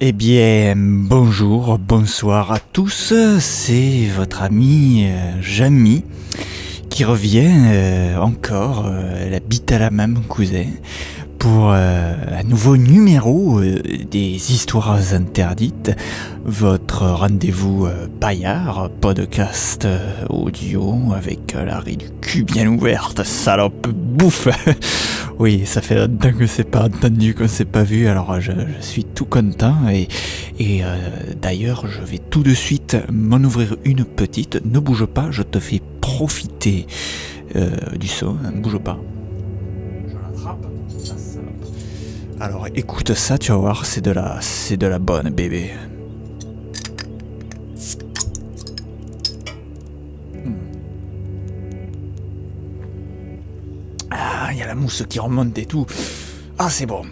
Eh bien, bonjour, bonsoir à tous, c'est votre ami Jamy qui revient encore, la bite à la même cousin, pour un nouveau numéro des Histoires Interdites, votre rendez-vous paillard, podcast audio avec la raie du cul bien ouverte, salope bouffe. Oui, ça fait longtemps que c'est pas entendu, qu'on s'est pas vu, alors je suis tout content et d'ailleurs je vais tout de suite m'en ouvrir une petite. Ne bouge pas, je te fais profiter du son, ne bouge pas. Je l'attrape. Alors écoute ça, tu vas voir, c'est de la bonne bébé. Ah, il y a la mousse qui remonte et tout. Ah, c'est bon.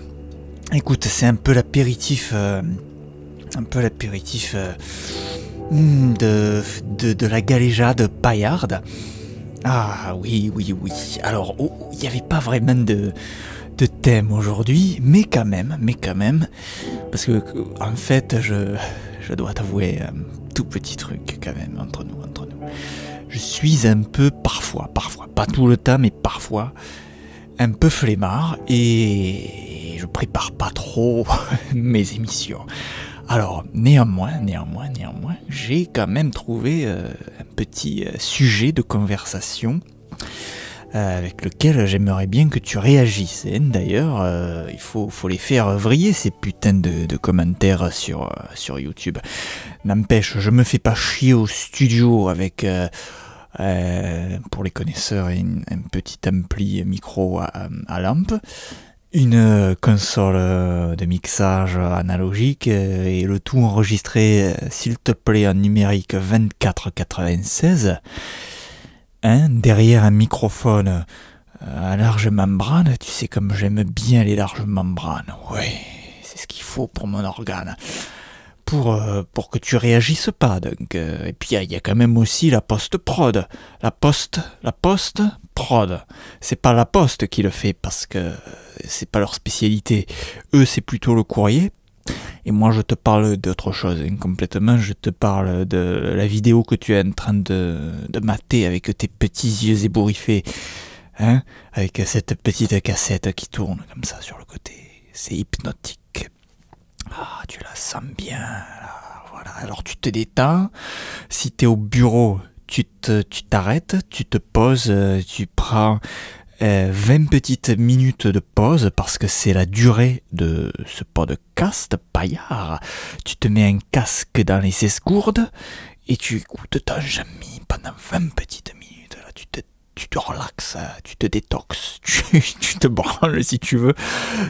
Écoute, c'est un peu l'apéritif, de la galéjade paillarde. Ah oui. Alors, il n'y avait pas vraiment de thème aujourd'hui, mais quand même, parce que en fait, je dois t'avouer un tout petit truc quand même entre nous. Je suis un peu parfois, pas tout le temps, mais parfois, un peu flemmard et je prépare pas trop mes émissions. Alors, néanmoins, j'ai quand même trouvé un petit sujet de conversation avec lequel j'aimerais bien que tu réagisses. D'ailleurs, il faut les faire vriller, ces putains de commentaires sur YouTube. N'empêche, je me fais pas chier au studio avec... pour les connaisseurs, un petit ampli micro à lampe, une console de mixage analogique et le tout enregistré, s'il te plaît, en numérique 2496, derrière un microphone à large membrane. Tu sais comme j'aime bien les larges membranes, ouais, c'est ce qu'il faut pour mon organe. Pour que tu réagisses pas, donc. Et puis il y a quand même aussi la post-prod. La post-prod. C'est pas la poste qui le fait parce que c'est pas leur spécialité. Eux, c'est plutôt le courrier. Et moi, je te parle d'autre chose, hein, complètement. Je te parle de la vidéo que tu es en train de mater avec tes petits yeux ébouriffés. Hein, avec cette petite cassette qui tourne comme ça sur le côté. C'est hypnotique. Ah, tu la sens bien, là. Voilà. Alors tu te détends. Si t'es au bureau, tu t'arrêtes, tu te poses, tu prends 20 petites minutes de pause parce que c'est la durée de ce podcast paillard. Tu te mets un casque dans les escourdes et tu écoutes ton Jamy pendant 20 petites minutes. Là, tu te relaxes, tu te détoxes, tu te branles si tu veux,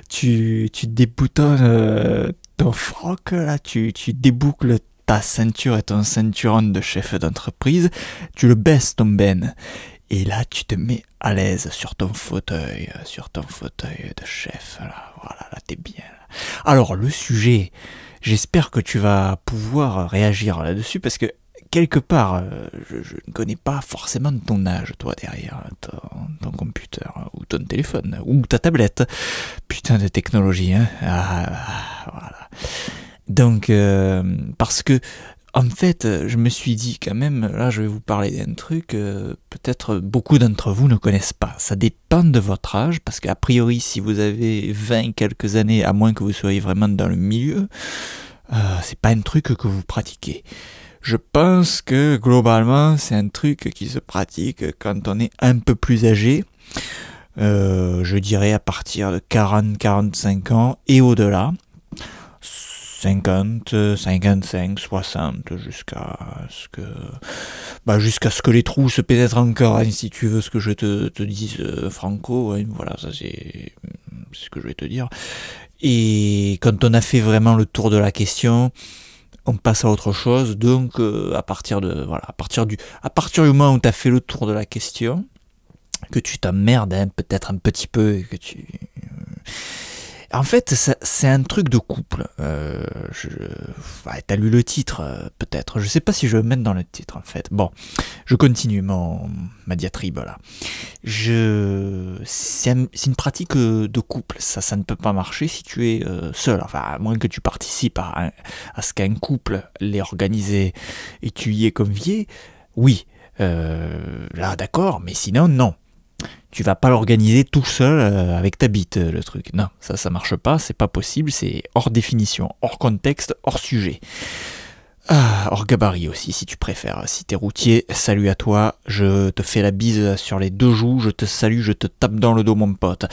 tu déboutonnes ton froc, là, tu déboucles ta ceinture et ton ceinturon de chef d'entreprise, tu le baisses ton ben, et là tu te mets à l'aise sur ton fauteuil de chef, là, voilà, là t'es bien. Là. Alors le sujet, j'espère que tu vas pouvoir réagir là-dessus, parce que quelque part, je ne connais pas forcément ton âge, toi, derrière ton computer, ou ton téléphone, ou ta tablette. Putain de technologie, hein. Voilà. Donc, parce que, en fait, je me suis dit quand même, là, je vais vous parler d'un truc, peut-être beaucoup d'entre vous ne connaissent pas. Ça dépend de votre âge, parce qu'a priori, si vous avez 20 quelques années, à moins que vous soyez vraiment dans le milieu, c'est pas un truc que vous pratiquez. Je pense que globalement c'est un truc qui se pratique quand on est un peu plus âgé, je dirais à partir de 40-45 ans et au-delà, 50, 55, 60, jusqu'à ce que les trous se pénètrent encore, hein, si tu veux ce que je te dise franco, hein, voilà, ça c'est ce que je vais te dire. Et quand on a fait vraiment le tour de la question, on passe à autre chose. Donc à partir du moment où tu as fait le tour de la question, que tu t'emmerdes, hein, peut-être un petit peu, et que tu En fait, c'est un truc de couple. T'as lu le titre, peut-être. Je sais pas si je vais le mettre dans le titre, en fait. Bon, je continue ma diatribe, là. C'est une pratique de couple. Ça ne peut pas marcher si tu es seul. Enfin, à moins que tu participes à ce qu'un couple l'ait organisé et tu y es convié. Oui, là, d'accord, mais sinon, non. Tu vas pas l'organiser tout seul avec ta bite, le truc. Non, ça marche pas, c'est pas possible, c'est hors définition, hors contexte, hors sujet. Hors gabarit aussi, si tu préfères. Si t'es routier, salut à toi, je te fais la bise sur les 2 joues, je te salue, je te tape dans le dos, mon pote.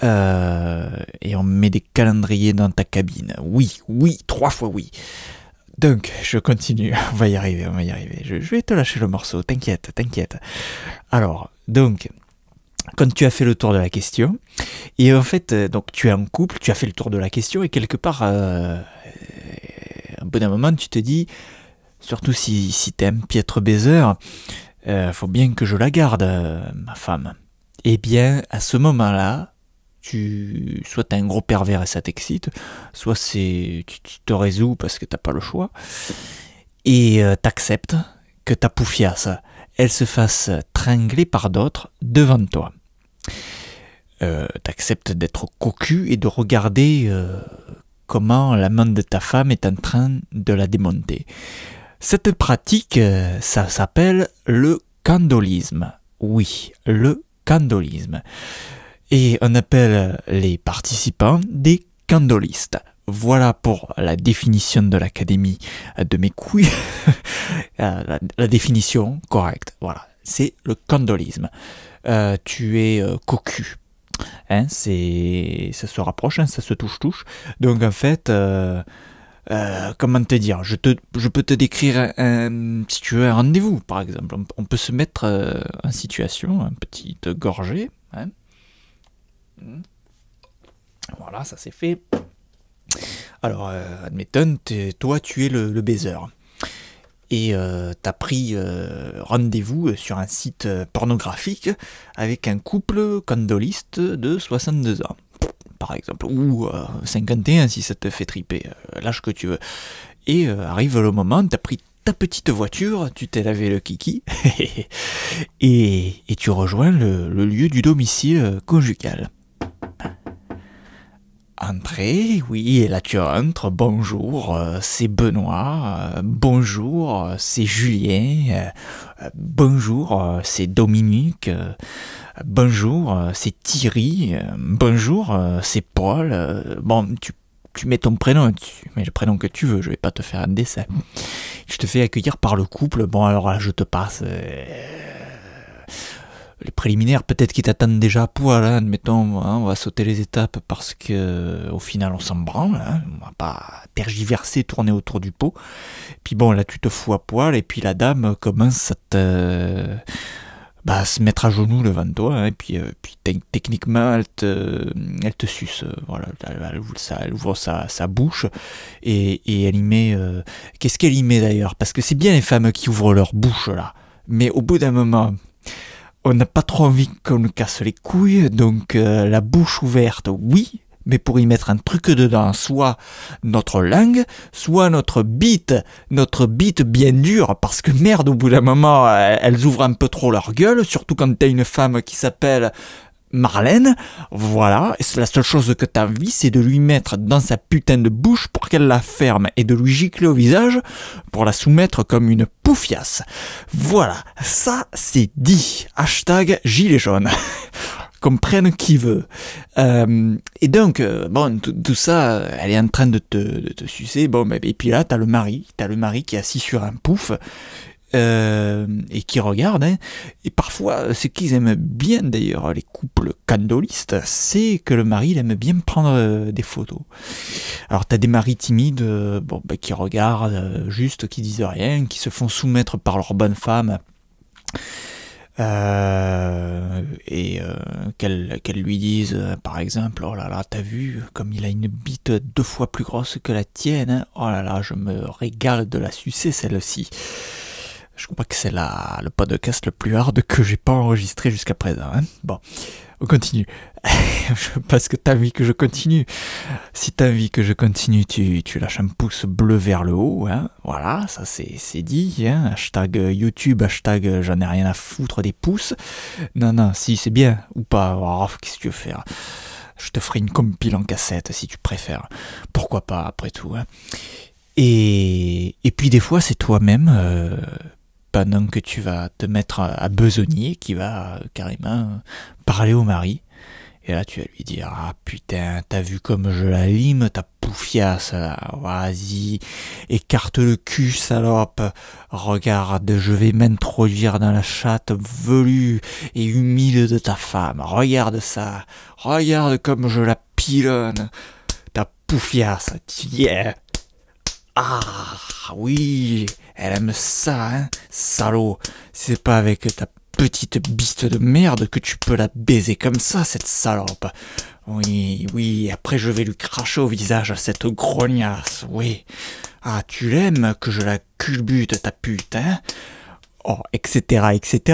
Et on met des calendriers dans ta cabine. Oui, 3 fois oui. Donc, je continue, on va y arriver. Je vais te lâcher le morceau, t'inquiète. Alors, donc... Quand tu as fait le tour de la question, et en fait, donc tu es en couple, tu as fait le tour de la question, et quelque part, un bon moment, tu te dis, surtout si t'es un piètre baiser, faut bien que je la garde, ma femme. Eh bien, à ce moment-là, soit t'as un gros pervers et ça t'excite, soit tu te résous parce que t'as pas le choix, et t'acceptes que ta poufiasse, elle se fasse tringler par d'autres devant toi. T'acceptes d'être cocu et de regarder comment l'amant de ta femme est en train de la démonter. Cette pratique, ça s'appelle le candolisme. Oui, le candolisme. Et on appelle les participants des candolistes. Voilà pour la définition de l'Académie de mes couilles. La définition correcte, voilà, c'est le candolisme. Tu es cocu. Hein, ça se rapproche, hein, ça se touche. Donc en fait, comment te dire, je peux te décrire si tu veux un rendez-vous, par exemple. On peut se mettre en situation, une petite gorgée. Hein. Voilà, ça c'est fait. Alors, admettons, toi tu es le baiser. Et t'as pris rendez-vous sur un site pornographique avec un couple candoliste de 62 ans, par exemple, ou 51 si ça te fait triper, l'âge que tu veux. Et arrive le moment, t'as pris ta petite voiture, tu t'es lavé le kiki, et tu rejoins le lieu du domicile conjugal. Entrée, oui, et là tu entres, bonjour, c'est Benoît, bonjour, c'est Julien, bonjour, c'est Dominique, bonjour, c'est Thierry, bonjour, c'est Paul, bon, tu mets ton prénom, tu mets le prénom que tu veux, je vais pas te faire un dessin. Je te fais accueillir par le couple, bon alors là je te passe... les préliminaires, peut-être qu'ils t'attendent déjà à poil, hein, admettons, hein, on va sauter les étapes parce que au final on s'en branle, hein, on va pas tergiverser, tourner autour du pot. Puis bon, là tu te fous à poil et puis la dame commence à se mettre à genoux devant toi, hein, et puis techniquement elle te suce, voilà, elle ouvre sa bouche et elle y met... qu'est-ce qu'elle y met d'ailleurs? Parce que c'est bien les femmes qui ouvrent leur bouche là, mais au bout d'un moment... on n'a pas trop envie qu'on nous casse les couilles, donc la bouche ouverte, oui, mais pour y mettre un truc dedans, soit notre langue, soit notre bite bien dure, parce que merde, au bout d'un moment, elles ouvrent un peu trop leur gueule, surtout quand t'as une femme qui s'appelle Marlène, voilà, et la seule chose que t'as envie, c'est de lui mettre dans sa putain de bouche pour qu'elle la ferme, et de lui gicler au visage pour la soumettre comme une poufiasse. Voilà, ça c'est dit. Hashtag gilet jaune. Comprenne qui veut. Et donc, bon, tout ça, elle est en train de te sucer, bon, et puis là, t'as le mari qui est assis sur un pouf, et qui regardent, hein. Et parfois, ce qu'ils aiment bien d'ailleurs, les couples candolistes, c'est que le mari il aime bien prendre des photos. Alors t'as des maris timides, qui regardent juste, qui disent rien, qui se font soumettre par leur bonne femme, qu'elle lui dise par exemple, oh là là, t'as vu comme il a une bite 2 fois plus grosse que la tienne, hein, oh là là, je me régale de la sucer celle-ci. Je crois que c'est le podcast le plus hard que j'ai pas enregistré jusqu'à présent. Hein. Bon, on continue. Parce que t'as envie que je continue. Si t'as envie que je continue, tu lâches un pouce bleu vers le haut. Hein. Voilà, ça c'est dit. Hein. Hashtag YouTube, hashtag j'en ai rien à foutre des pouces. Non, si c'est bien ou pas. Oh, qu'est-ce que tu veux faire? Je te ferai une compile en cassette si tu préfères. Pourquoi pas, après tout. Hein. Et puis des fois, c'est toi-même, pendant que tu vas te mettre à besogner, qui va carrément parler au mari. Et là, tu vas lui dire, ah putain, t'as vu comme je la lime, ta poufiasse, là. Vas-y, écarte le cul, salope. Regarde, je vais m'introduire dans la chatte velue et humide de ta femme. Regarde ça. Regarde comme je la pilonne. Ta poufiasse, yeah. Ah, oui, elle aime ça, hein, salaud. C'est pas avec ta petite bite de merde que tu peux la baiser comme ça, cette salope. Oui, après je vais lui cracher au visage à cette grognasse, oui. Ah, tu l'aimes que je la culbute, ta pute, hein? Oh, etc.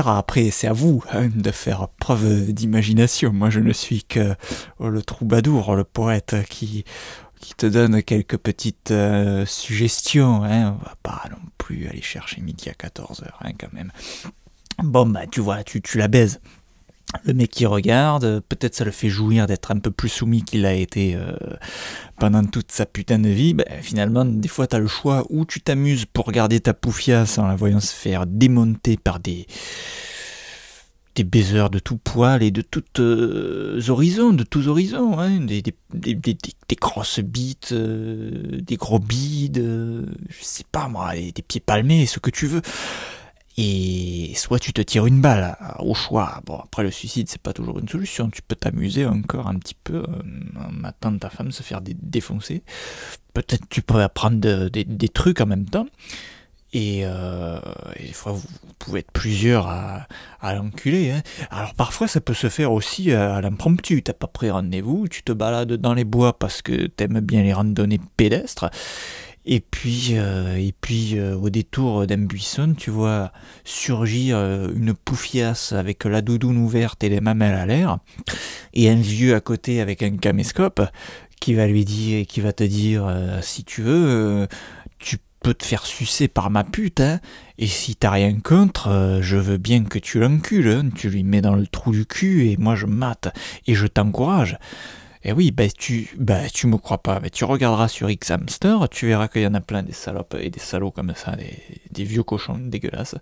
Après, c'est à vous hein, de faire preuve d'imagination. Moi, je ne suis que le troubadour, le poète qui te donne quelques petites suggestions. Hein. On va pas non plus aller chercher midi à 14h, hein, quand même. Bon, bah, tu vois, tu la baises. Le mec qui regarde, peut-être ça le fait jouir d'être un peu plus soumis qu'il a été pendant toute sa putain de vie. Bah, finalement, des fois, t'as le choix où tu t'amuses pour regarder ta poufiasse en la voyant se faire démonter par des baiseurs de tout poil et de tous horizons, hein, des grosses bites, des gros bides, je sais pas moi, des pieds palmés, ce que tu veux. Et soit tu te tires une balle, au choix. Bon, après le suicide, c'est pas toujours une solution. Tu peux t'amuser encore un petit peu en attendant ta femme se faire défoncer. Peut-être tu peux apprendre des trucs en même temps. Et des fois, vous pouvez être plusieurs à l'enculer. Hein. Alors parfois, ça peut se faire aussi à l'impromptu. T'as pas pris rendez-vous, tu te balades dans les bois parce que t'aimes bien les randonnées pédestres. Et puis au détour d'un buisson, tu vois surgir une poufiasse avec la doudoune ouverte et les mamelles à l'air, et un vieux à côté avec un caméscope qui va te dire si tu veux, tu peux te faire sucer par ma pute, hein, et si t'as rien contre, je veux bien que tu l'encules, hein, tu lui mets dans le trou du cul et moi je mate et je t'encourage. Et oui, tu me crois pas, mais tu regarderas sur X-Hamster, tu verras qu'il y en a plein des salopes et des salauds comme ça, des vieux cochons dégueulasses.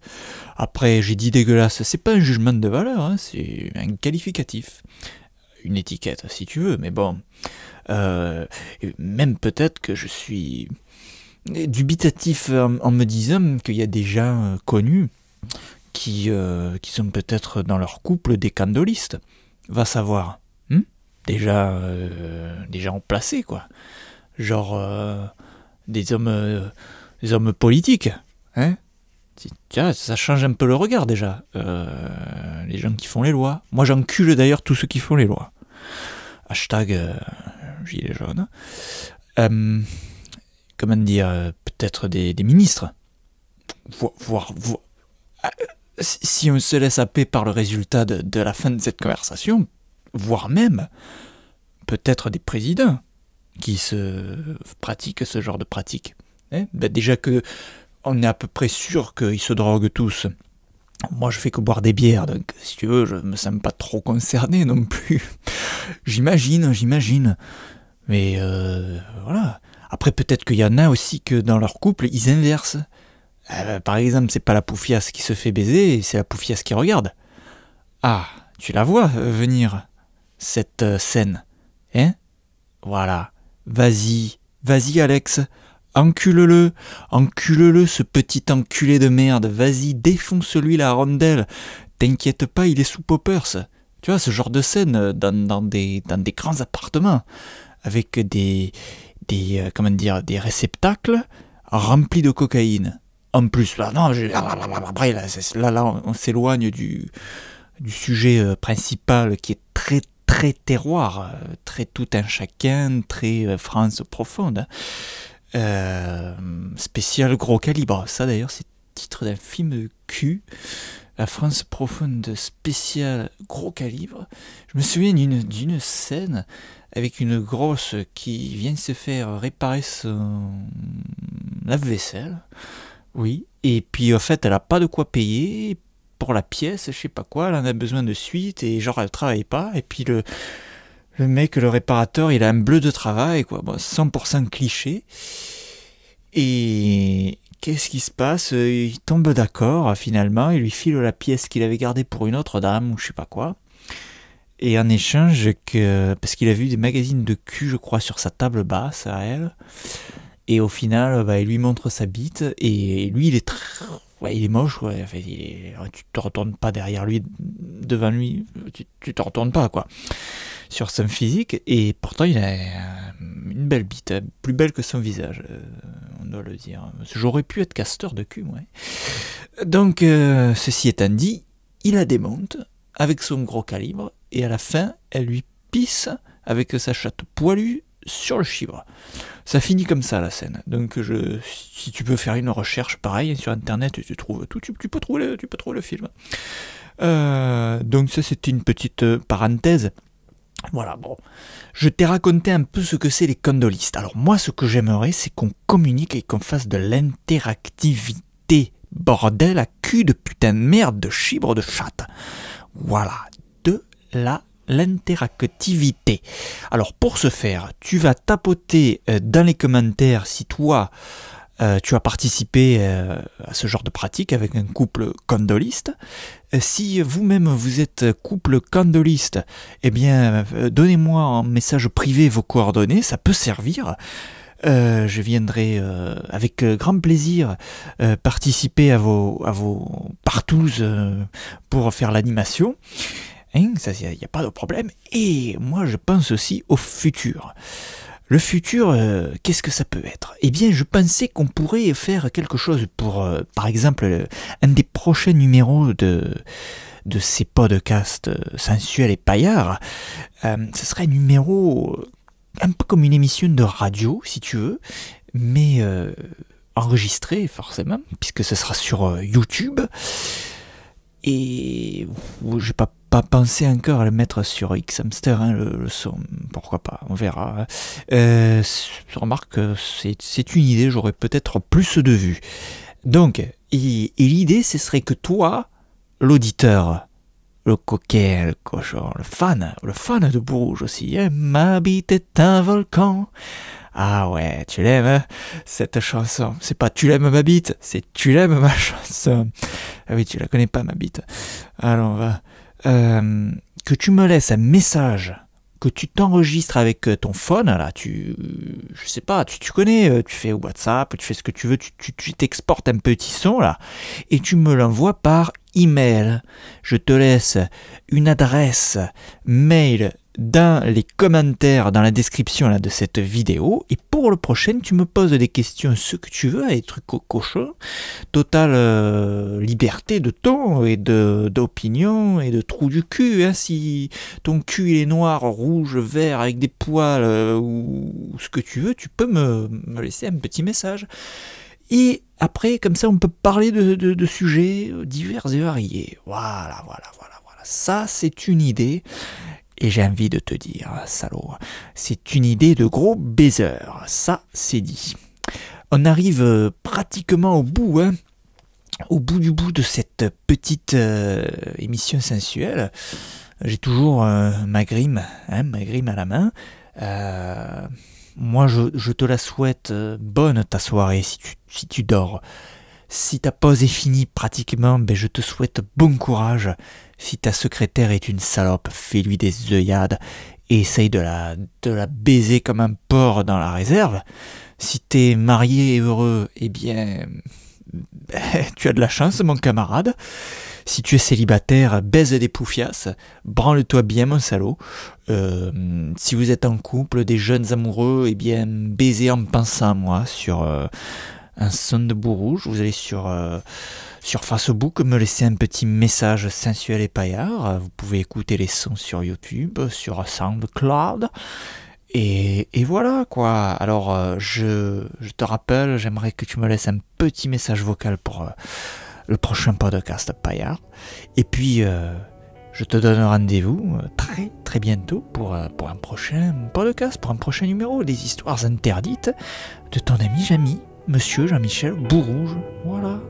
Après, j'ai dit dégueulasse, c'est pas un jugement de valeur, hein, c'est un qualificatif. Une étiquette, si tu veux, mais bon. Même peut-être que je suis dubitatif en me disant qu'il y a des gens connus qui sont peut-être dans leur couple des candolistes. Va savoir. Déjà en placé, quoi. Genre des hommes politiques, hein. Tiens, ça change un peu le regard déjà. Les gens qui font les lois. Moi, j'encule d'ailleurs tous ceux qui font les lois. Hashtag gilet jaune. Comment dire, peut-être des ministres. Voire si on se laisse happer par le résultat de la fin de cette conversation, voire même peut-être des présidents qui se pratiquent ce genre de pratique. Hein, déjà que on est à peu près sûr qu'ils se droguent tous. Moi, je fais que boire des bières, donc si tu veux, je me sens pas trop concerné non plus. J'imagine. Mais voilà. Après, peut-être qu'il y en a aussi que dans leur couple, ils inversent. Par exemple, c'est pas la poufiasse qui se fait baiser, c'est la poufiasse qui regarde. Ah, tu la vois venir, cette scène, hein? Voilà. Vas-y, Alex, encule-le, ce petit enculé de merde, vas-y, défonce-lui la rondelle, t'inquiète pas, il est sous poppers. Tu vois, ce genre de scène dans des grands appartements, avec des réceptacles remplis de cocaïne. En plus, là, non, après, là, on s'éloigne du sujet principal qui est très très terroir, très tout un chacun, très France profonde, spécial gros calibre. Ça d'ailleurs c'est titre d'un film de cul, La France profonde spéciale gros calibre. Je me souviens d'une scène avec une grosse qui vient se faire réparer son lave-vaisselle. Oui, et puis en fait elle a pas de quoi payer pour la pièce, je sais pas quoi, elle en a besoin de suite, et genre elle travaille pas, et puis le mec, le réparateur, il a un bleu de travail, quoi, bon, 100% cliché. Et qu'est-ce qui se passe? Il tombe d'accord, finalement, il lui file la pièce qu'il avait gardée pour une autre dame, ou je sais pas quoi. Et en échange, parce qu'il a vu des magazines de cul, je crois, sur sa table basse à elle. Et au final, il lui montre sa bite, et lui, il est il est moche, ouais. Enfin, tu te retournes pas derrière lui, devant lui, tu te retournes pas, quoi, sur son physique, et pourtant il a une belle bite, plus belle que son visage, on doit le dire. J'aurais pu être casteur de cul, moi. Donc, ceci étant dit, il la démonte avec son gros calibre, et à la fin, elle lui pisse avec sa chatte poilue sur le chibre. Ça finit comme ça, la scène. Donc si tu peux faire une recherche pareil sur internet, tu trouves tout, tu peux trouver le film. Donc ça, c'était une petite parenthèse. Voilà, bon. Je t'ai raconté un peu ce que c'est les condolistes. Alors moi, ce que j'aimerais, c'est qu'on communique et qu'on fasse de l'interactivité. Bordel à cul de putain de merde de chibre de chatte. Voilà, de l'interactivité. Alors pour ce faire, tu vas tapoter dans les commentaires si toi tu as participé à ce genre de pratique avec un couple condoliste. Si vous-même vous êtes couple condoliste, eh bien donnez-moi en message privé vos coordonnées, ça peut servir. Je viendrai avec grand plaisir participer à vos partouzes pour faire l'animation. Hein, ça, il n'y a pas de problème. Et moi, je pense aussi au futur. Le futur, qu'est-ce que ça peut être? Eh bien, je pensais qu'on pourrait faire quelque chose pour, par exemple, un des prochains numéros de ces podcasts sensuels et paillards. Ce serait un numéro un peu comme une émission de radio, si tu veux, mais enregistré, forcément, puisque ce sera sur YouTube. Et je n'ai pas pensé encore à le mettre sur Xhamster, hein, le son, pourquoi pas, on verra. Remarque, c'est une idée, j'aurais peut-être plus de vues. Donc, et l'idée, ce serait que toi, l'auditeur, le coquet, le cochon, le fan de Bourrouge aussi, hein, ma bite est un volcan. Ah ouais, tu l'aimes, hein, cette chanson. C'est pas tu l'aimes ma bite, c'est tu l'aimes ma chanson. Ah oui, tu la connais pas ma bite. Alors on va... que tu me laisses un message, que tu t'enregistres avec ton phone, là, je sais pas, tu connais, tu fais WhatsApp, tu fais ce que tu veux, tu t'exportes un petit son, là, et tu me l'envoies par email. Je te laisse une adresse mail dans les commentaires, dans la description là, de cette vidéo, et pour le prochain, tu me poses des questions, ce que tu veux, des trucs cochons, totale liberté de ton et d'opinion et de trou du cul, hein, si ton cul il est noir, rouge, vert, avec des poils, ou ce que tu veux, tu peux me laisser un petit message. Et après, comme ça, on peut parler de sujets divers et variés. Voilà. Ça, c'est une idée. Et j'ai envie de te dire, salaud, c'est une idée de gros baiser. Ça, c'est dit. On arrive pratiquement au bout, hein, au bout du bout de cette petite émission sensuelle. J'ai toujours ma grime à la main. Moi, je te la souhaite bonne ta soirée si tu dors. Si ta pause est finie pratiquement, ben je te souhaite bon courage. Si ta secrétaire est une salope, fais-lui des œillades et essaye de la baiser comme un porc dans la réserve. Si t'es marié et heureux, eh bien, tu as de la chance, mon camarade. Si tu es célibataire, baise des poufias, branle-toi bien, mon salaud. Si vous êtes en couple, des jeunes amoureux, eh bien, baisez en pensant à moi sur un son de Bourrouge. Vous allez sur Facebook, me laisser un petit message sensuel et paillard. Vous pouvez écouter les sons sur YouTube, sur SoundCloud. Et voilà quoi. Alors je te rappelle, j'aimerais que tu me laisses un petit message vocal pour le prochain podcast Paillard. Et puis je te donne rendez-vous très très bientôt pour un prochain podcast, pour un prochain numéro des histoires interdites de ton ami Jamy, Monsieur Jean-Michel Bourrouge. Voilà.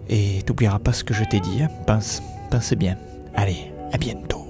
Et t'oublieras pas ce que je t'ai dit. Hein. Pense bien. Allez, à bientôt.